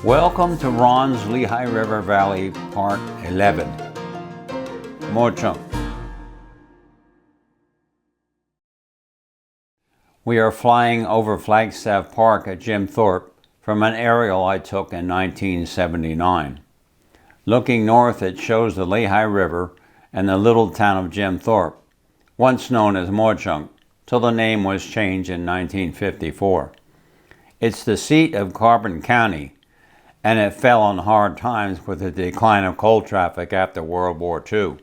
Welcome to Ron's Lehigh River Valley Part 11. Mauch Chunk. We are flying over Flagstaff Park at Jim Thorpe from an aerial I took in 1979. Looking north, it shows the Lehigh River and the little town of Jim Thorpe, once known as Mauch Chunk, till the name was changed in 1954. It's the seat of Carbon County, and it fell on hard times with the decline of coal traffic after World War II.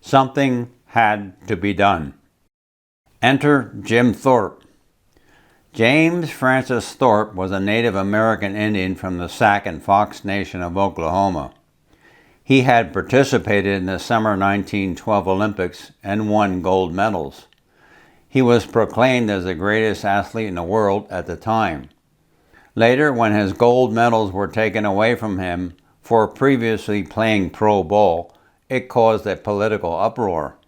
Something had to be done. Enter Jim Thorpe. James Francis Thorpe was a Native American Indian from the Sac and Fox Nation of Oklahoma. He had participated in the summer 1912 Olympics and won gold medals. He was proclaimed as the greatest athlete in the world at the time. Later, when his gold medals were taken away from him for previously playing pro ball, it caused a political uproar.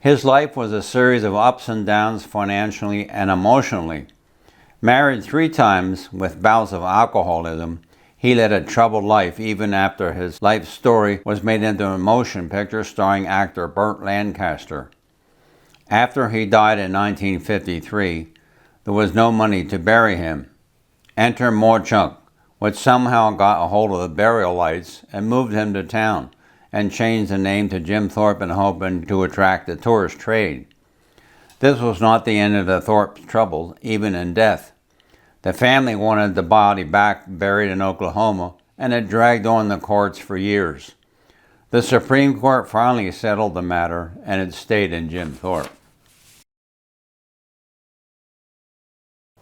His life was a series of ups and downs financially and emotionally. Married 3 times with bouts of alcoholism, he led a troubled life even after his life story was made into a motion picture starring actor Burt Lancaster. After he died in 1953, there was no money to bury him. Enter Mauch Chunk, which somehow got a hold of the burial rights and moved him to town and changed the name to Jim Thorpe in hoping to attract the tourist trade. This was not the end of the Thorpe's troubles, even in death. The family wanted the body back buried in Oklahoma, and it dragged on the courts for years. The Supreme Court finally settled the matter, and it stayed in Jim Thorpe.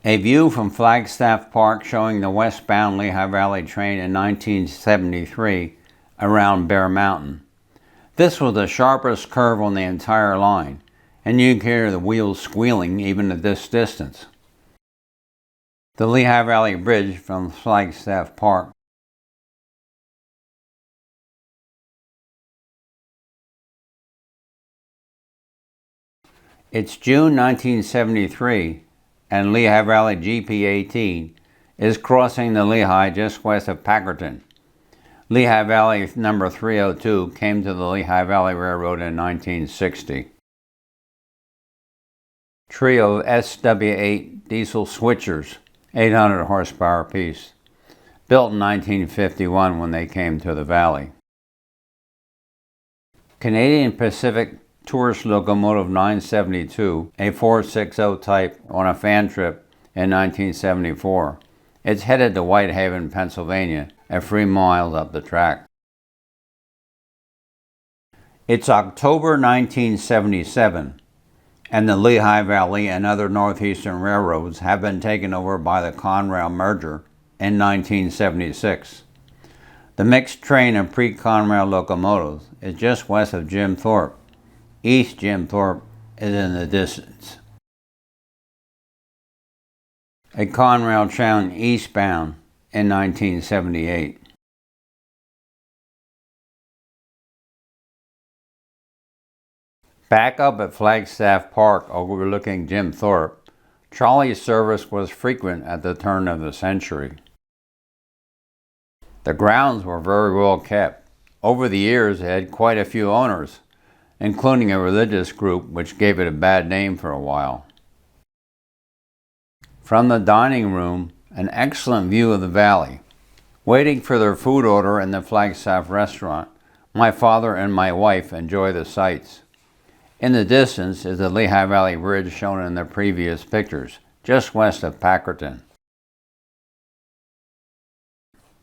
A view from Flagstaff Park showing the westbound Lehigh Valley train in 1973 around Bear Mountain. This was the sharpest curve on the entire line, and you could hear the wheels squealing even at this distance. The Lehigh Valley Bridge from Flagstaff Park. It's June 1973. And Lehigh Valley GP18 is crossing the Lehigh just west of Packerton. Lehigh Valley number 302 came to the Lehigh Valley Railroad in 1960. Trio SW8 diesel switchers, 800 horsepower apiece, built in 1951 when they came to the valley. Canadian Pacific Tourist Locomotive 972, a 460 type, on a fan trip in 1974. It's headed to Whitehaven, Pennsylvania, a few miles up the track. It's October 1977, and the Lehigh Valley and other northeastern railroads have been taken over by the Conrail merger in 1976. The mixed train of pre-Conrail locomotives is just west of Jim Thorpe. East Jim Thorpe is in the distance. A Conrail train eastbound in 1978. Back up at Flagstaff Park overlooking Jim Thorpe, trolley service was frequent at the turn of the century. The grounds were very well kept. Over the years, it had quite a few owners, including a religious group which gave it a bad name for a while. From the dining room, an excellent view of the valley. Waiting for their food order in the Flagstaff restaurant, my father and my wife enjoy the sights. In the distance is the Lehigh Valley Bridge shown in the previous pictures, just west of Packerton.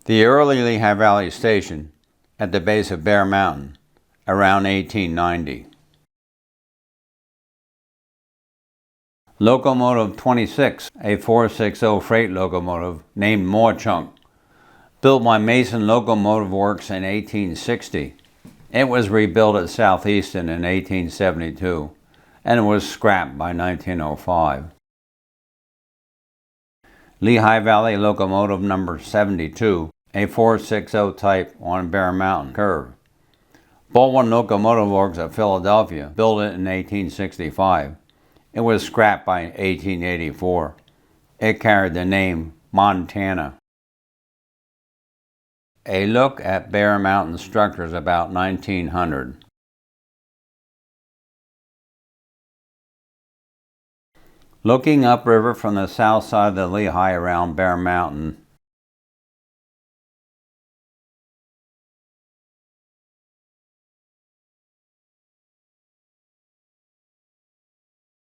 The early Lehigh Valley Station, at the base of Bear Mountain, around 1890. Locomotive 26, a 460 freight locomotive named Mauch Chunk, built by Mason Locomotive Works in 1860. It was rebuilt at Southeastern in 1872 and was scrapped by 1905. Lehigh Valley Locomotive number 72, a 460 type on Bear Mountain curve. Baldwin Locomotive Works of Philadelphia built it in 1865. It was scrapped by 1884. It carried the name Montana. A look at Bear Mountain structures about 1900. Looking upriver from the south side of the Lehigh around Bear Mountain,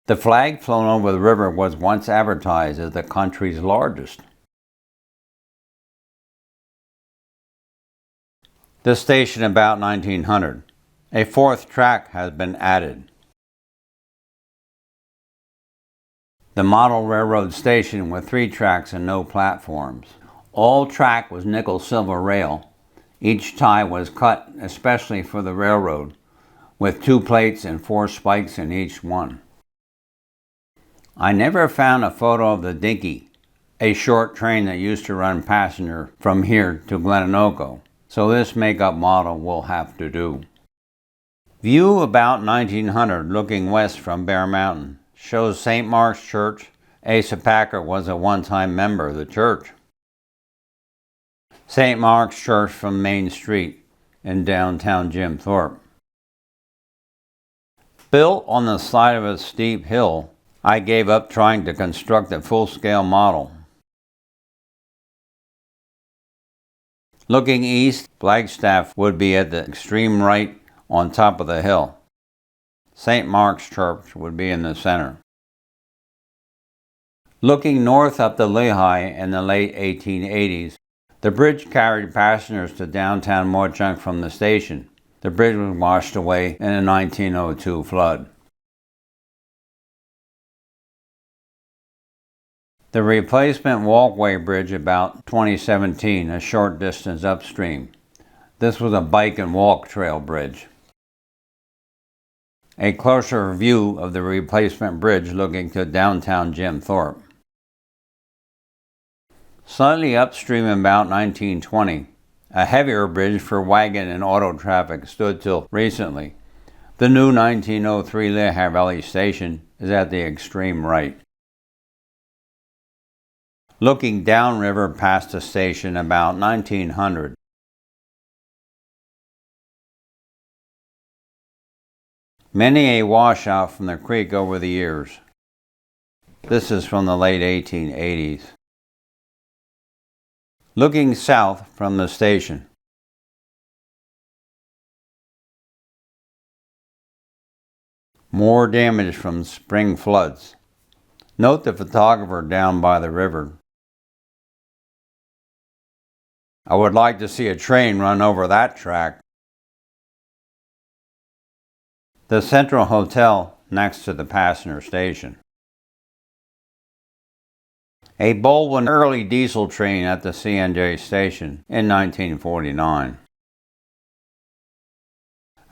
the flag flown over the river was once advertised as the country's largest. This station about 1900. A fourth track has been added. The model railroad station with 3 tracks and no platforms. All track was nickel-silver rail. Each tie was cut especially for the railroad, with 2 plates and 4 spikes in each one. I never found a photo of the Dinky, a short train that used to run passenger from here to Glenanoco, so this make-up model will have to do. View about 1900 looking west from Bear Mountain. Shows St. Mark's Church. Asa Packer was a one-time member of the church. St. Mark's Church from Main Street in downtown Jim Thorpe. Built on the side of a steep hill, I gave up trying to construct a full-scale model. Looking east, Flagstaff would be at the extreme right on top of the hill. St. Mark's Church would be in the center. Looking north up the Lehigh in the late 1880s, the bridge carried passengers to downtown Mauch Chunk from the station. The bridge was washed away in the 1902 flood. The replacement walkway bridge about 2017, a short distance upstream. This was a bike and walk trail bridge. A closer view of the replacement bridge looking to downtown Jim Thorpe. Slightly upstream about 1920, a heavier bridge for wagon and auto traffic stood till recently. The new 1903 Lehigh Valley Station is at the extreme right. Looking downriver past the station about 1900. Many a washout from the creek over the years. This is from the late 1880s. Looking south from the station. More damage from spring floods. Note the photographer down by the river. I would like to see a train run over that track. The Central Hotel next to the passenger station. A Baldwin early diesel train at the C&J station in 1949.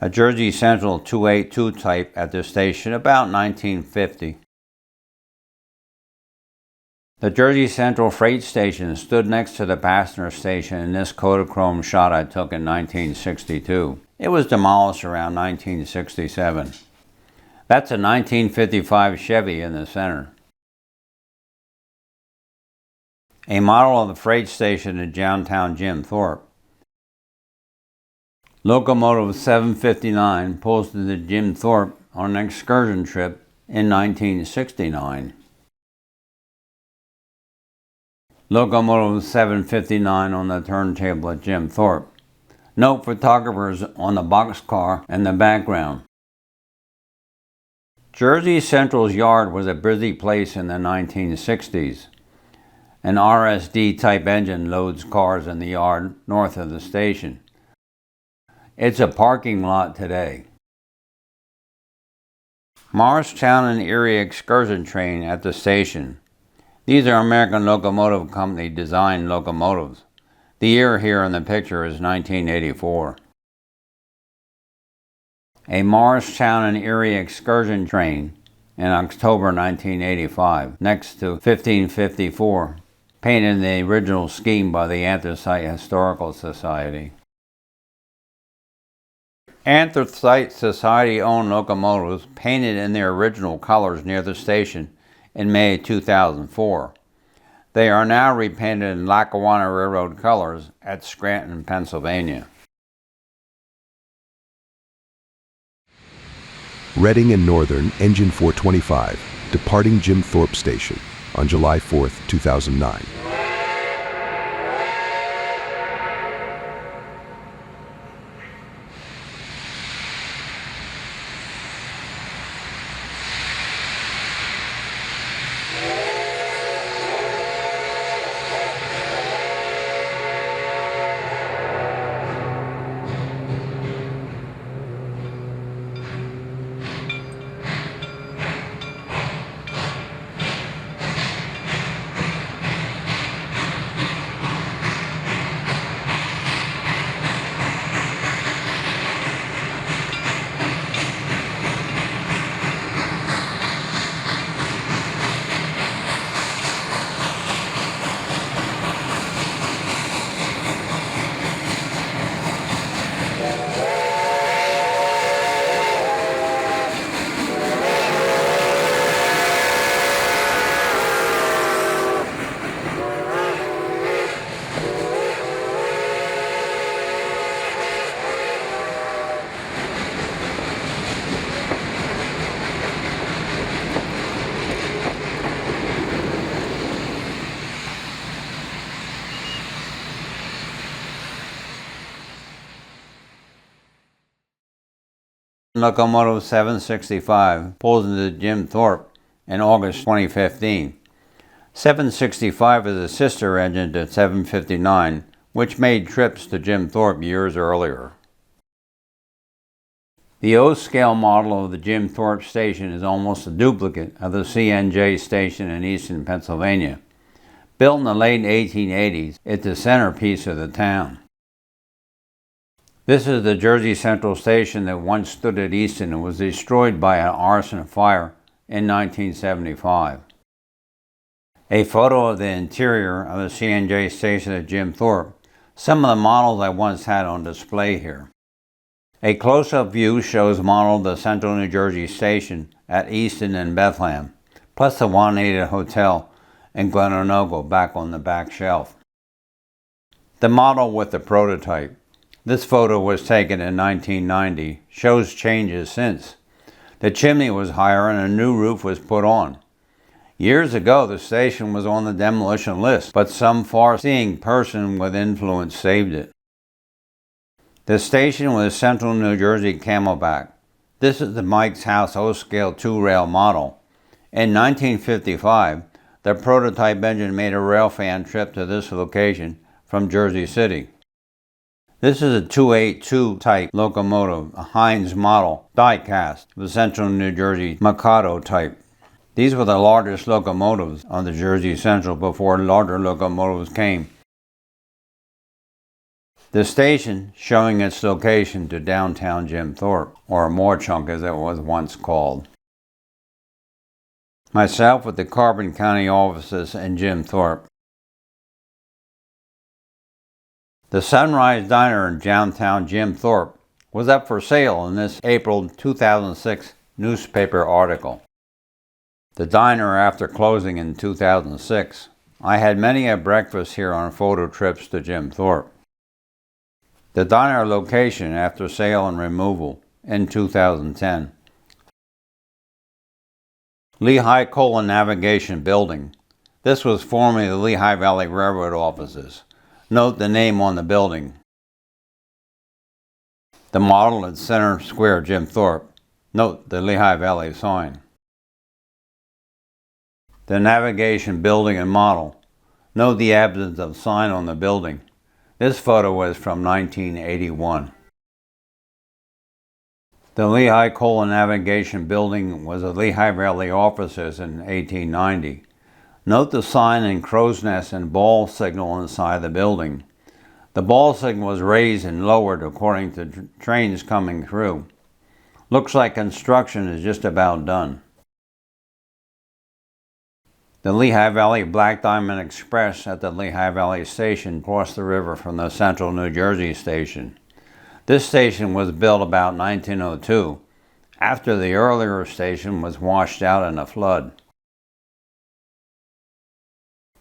A Jersey Central 282 type at the station about 1950. The Jersey Central freight station stood next to the passenger station in this Kodachrome shot I took in 1962. It was demolished around 1967. That's a 1955 Chevy in the center. A model of the freight station in downtown Jim Thorpe. Locomotive 759 pulls into Jim Thorpe on an excursion trip in 1969. Locomotive 759 on the turntable at Jim Thorpe. Note photographers on the boxcar in the background. Jersey Central's yard was a busy place in the 1960s. An RSD type engine loads cars in the yard north of the station. It's a parking lot today. Morristown and Erie excursion train at the station. These are American Locomotive Company designed locomotives. The year here in the picture is 1984. A Morristown and Erie excursion train in October 1985, next to 1554, painted in the original scheme by the Anthracite Historical Society. Anthracite Society-owned locomotives painted in their original colors near the station in May 2004. They are now repainted in Lackawanna Railroad colors at Scranton, Pennsylvania. Reading and Northern, Engine 425, departing Jim Thorpe Station on July 4, 2009. Locomotive 765 pulls into Jim Thorpe in August 2015. 765 is a sister engine to 759, which made trips to Jim Thorpe years earlier. The O-scale model of the Jim Thorpe station is almost a duplicate of the CNJ station in eastern Pennsylvania. Built in the late 1880s, it's the centerpiece of the town. This is the Jersey Central station that once stood at Easton and was destroyed by an arson fire in 1975. A photo of the interior of the CNJ station at Jim Thorpe, some of the models I once had on display here. A close-up view shows model of the Central New Jersey station at Easton and Bethlehem, plus the Juanita Hotel in Glen back on the back shelf. The model with the prototype. This photo was taken in 1990, shows changes since. The chimney was higher and a new roof was put on. Years ago, the station was on the demolition list, but some far-seeing person with influence saved it. The station was Central New Jersey Camelback. This is the Mike's House O-scale 2-rail model. In 1955, the prototype engine made a railfan trip to this location from Jersey City. This is a 282 type locomotive, a Heinz model, die-cast, the Central New Jersey Mikado type. These were the largest locomotives on the Jersey Central before larger locomotives came. The station showing its location to downtown Jim Thorpe, or Mauch Chunk as it was once called. Myself with the Carbon County offices in Jim Thorpe. The Sunrise Diner in downtown Jim Thorpe was up for sale in this April 2006 newspaper article. The diner after closing in 2006. I had many a breakfast here on photo trips to Jim Thorpe. The diner location after sale and removal in 2010. Lehigh Coal and Navigation Building. This was formerly the Lehigh Valley Railroad offices. Note the name on the building. The model at Center Square, Jim Thorpe. Note the Lehigh Valley sign. The navigation building and model. Note the absence of sign on the building. This photo was from 1981. The Lehigh Coal and Navigation Building was a Lehigh Valley offices in 1890. Note the sign and crow's nest and ball signal inside the building. The ball signal was raised and lowered according to trains coming through. Looks like construction is just about done. The Lehigh Valley Black Diamond Express at the Lehigh Valley Station across the river from the Central New Jersey Station. This station was built about 1902, after the earlier station was washed out in a flood.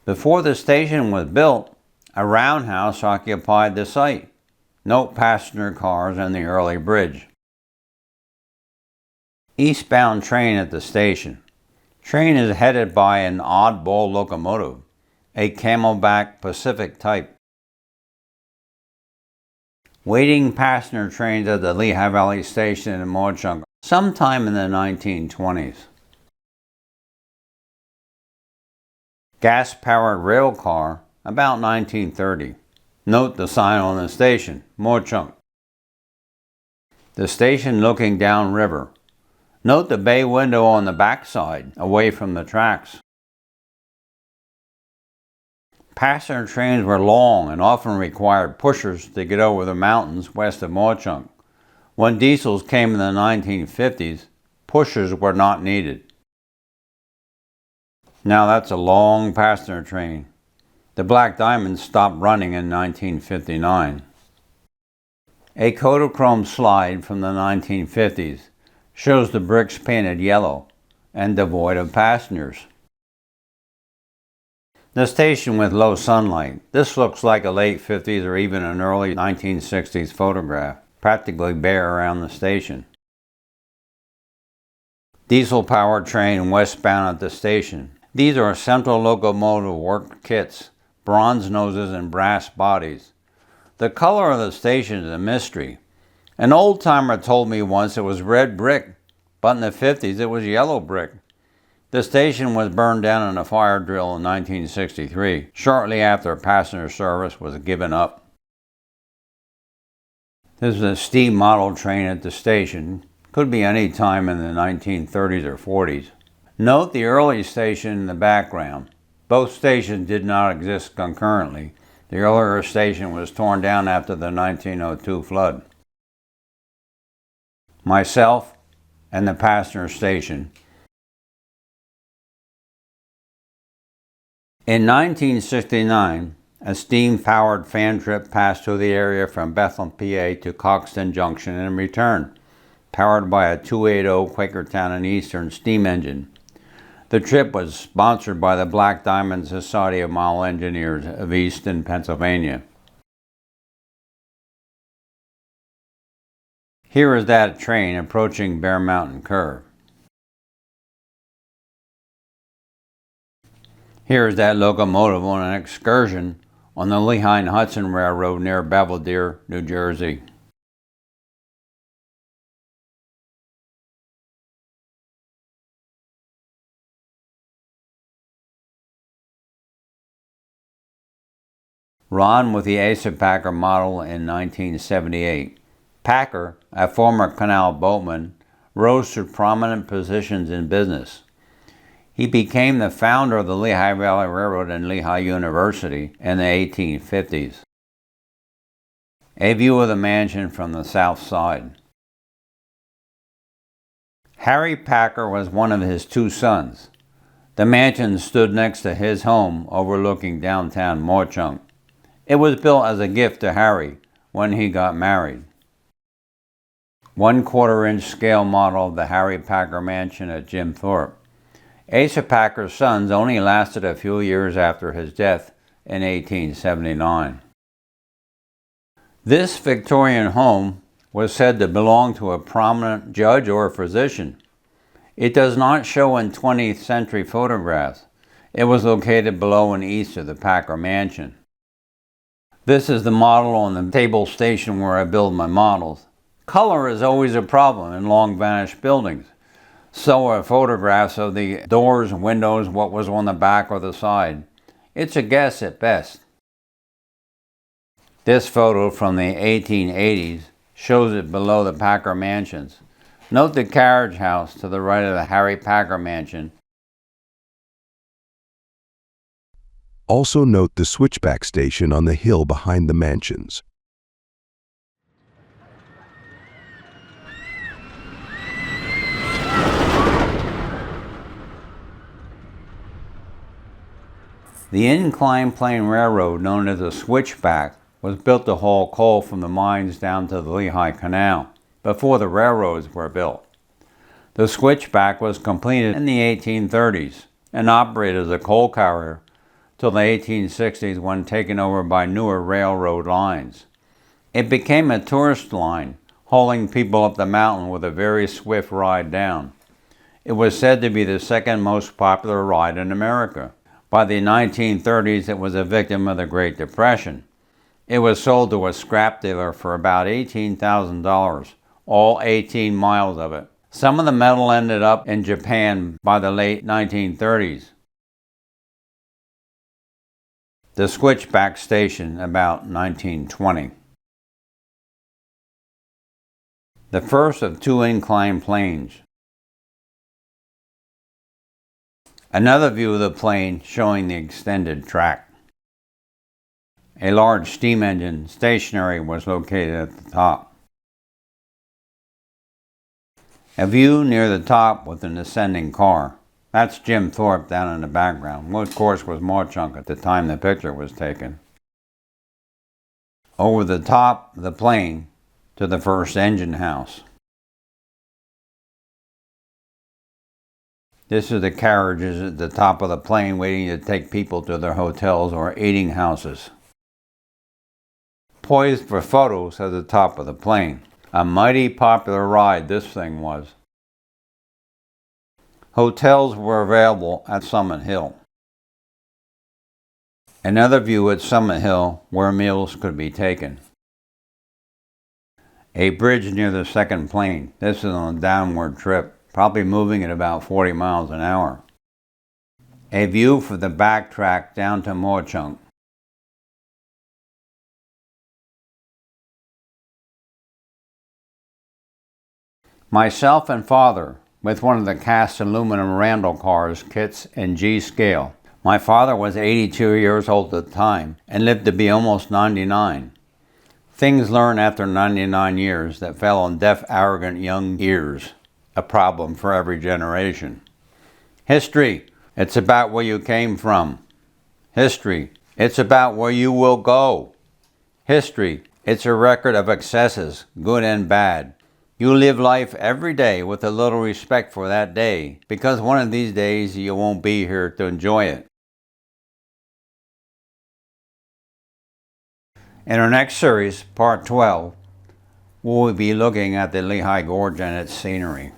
Before the station was built, a roundhouse occupied the site. Note passenger cars and the early bridge. Eastbound train at the station. Train is headed by an oddball locomotive, a Camelback Pacific type. Waiting passenger trains at the Lehigh Valley Station in Mauch Chunk sometime in the 1920s. Gas-powered rail car about 1930. Note the sign on the station, Mauch Chunk. The station looking downriver. Note the bay window on the backside, away from the tracks. Passenger trains were long and often required pushers to get over the mountains west of Mauch Chunk. When diesels came in the 1950s, pushers were not needed. Now that's a long passenger train. The Black Diamond stopped running in 1959. A Kodachrome slide from the 1950s shows the bricks painted yellow and devoid of passengers. The station with low sunlight. This looks like a late 50s or even an early 1960s photograph, practically bare around the station. Diesel-powered train westbound at the station. These are central locomotive work kits, bronze noses and brass bodies. The color of the station is a mystery. An old-timer told me once it was red brick, but in the 50s it was yellow brick. The station was burned down in a fire drill in 1963, shortly after passenger service was given up. This is a steam model train at the station. Could be any time in the 1930s or 40s. Note the early station in the background. Both stations did not exist concurrently. The earlier station was torn down after the 1902 flood. Myself and the passenger station. In 1969, a steam-powered fan trip passed through the area from Bethlehem, PA to Coxton Junction and returned, powered by a 280 Quakertown and Eastern steam engine. The trip was sponsored by the Black Diamond Society of Mile Engineers of Easton, Pennsylvania. Here is that train approaching Bear Mountain Curve. Here is that locomotive on an excursion on the Lehigh and Hudson Railroad near Belvedere, New Jersey. Ron with the Asa Packer model in 1978. Packer, a former canal boatman, rose to prominent positions in business. He became the founder of the Lehigh Valley Railroad and Lehigh University in the 1850s. A view of the mansion from the south side. Harry Packer was one of his two sons. The mansion stood next to his home overlooking downtown Mauch Chunk. It was built as a gift to Harry when he got married. 1/4-inch scale model of the Harry Packer mansion at Jim Thorpe. Asa Packer's sons only lasted a few years after his death in 1879. This Victorian home was said to belong to a prominent judge or physician. It does not show in 20th century photographs. It was located below and east of the Packer mansion. This is the model on the table station where I build my models. Color is always a problem in long vanished buildings. So are photographs of the doors, windows, what was on the back or the side. It's a guess at best. This photo from the 1880s shows it below the Packer mansions. Note the carriage house to the right of the Harry Packer mansion. Also note the switchback station on the hill behind the mansions. The inclined plane railroad, known as the switchback, was built to haul coal from the mines down to the Lehigh Canal before the railroads were built. The switchback was completed in the 1830s and operated as a coal carrier till the 1860s when taken over by newer railroad lines. It became a tourist line, hauling people up the mountain with a very swift ride down. It was said to be the second most popular ride in America. By the 1930s, it was a victim of the Great Depression. It was sold to a scrap dealer for about $18,000, all 18 miles of it. Some of the metal ended up in Japan by the late 1930s. The switchback station, about 1920. The first of two inclined planes. Another view of the plane showing the extended track. A large steam engine, stationary, was located at the top. A view near the top with an ascending car. That's Jim Thorpe down in the background, which of course was Mauch Chunk at the time the picture was taken. Over the top of the plane to the first engine house. This is the carriages at the top of the plane waiting to take people to their hotels or eating houses. Poised for photos at the top of the plane. A mighty popular ride this thing was. Hotels were available at Summit Hill. Another view at Summit Hill where meals could be taken. A bridge near the second plane. This is on a downward trip, probably moving at about 40 miles an hour. A view for the backtrack down to Mauch Chunk. Myself and father with one of the cast aluminum Randall cars, kits in G scale. My father was 82 years old at the time and lived to be almost 99. Things learned after 99 years that fell on deaf, arrogant young ears. A problem for every generation. History, it's about where you came from. History, it's about where you will go. History, it's a record of excesses, good and bad. You live life every day with a little respect for that day, because one of these days you won't be here to enjoy it. In our next series, Part 12, we'll be looking at the Lehigh Gorge and its scenery.